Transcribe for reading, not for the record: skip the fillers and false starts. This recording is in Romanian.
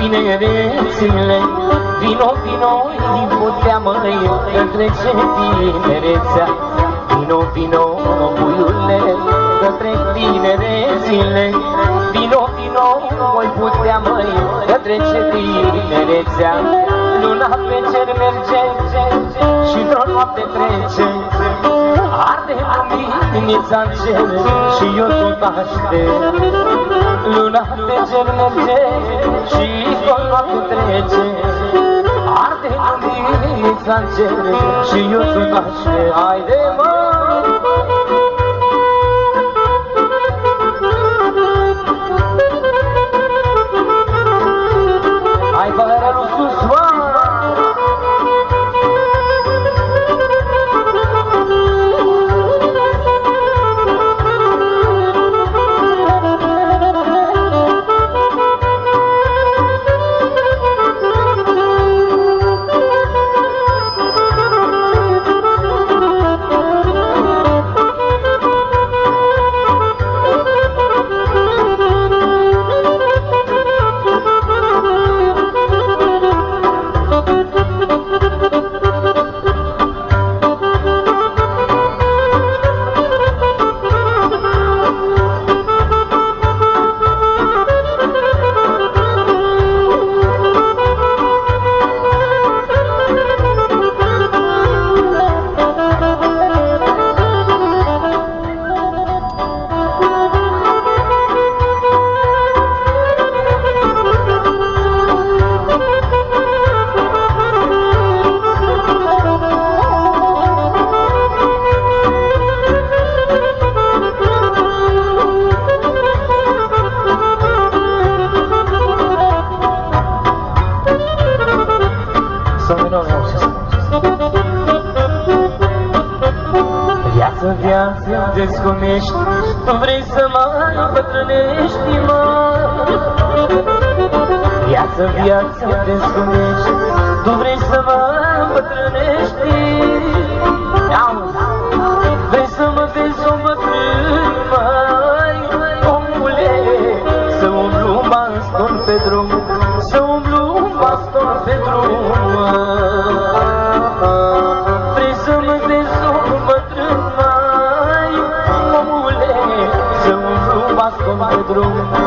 tinerețile. Vino, vino, imputea măi, că trece tinerețea. Vino, vino, puiule, că trec tinerețile. Vino, vino, voi putea măi, că trece tinerețea. Luna pe cer merge și într-o noapte trece. Arde luminița în cer și eu tot aștept. Luna pe cer merge și într-o noapte trece. Arde luminița în cer și eu tot aștept. Haide, mă! Hai, pălărelul sus, mă! Viața desconești, tu vrei să mai îmbătrânești, mă. Viața desconești, tu vrei să mai îmbătrânești. Vrei să mă vezi o bătrân, măi, omule, să umblu un baston pe drum, să umblu un baston pe drum, vrei să mă vezi o bătrân, baston pe drum.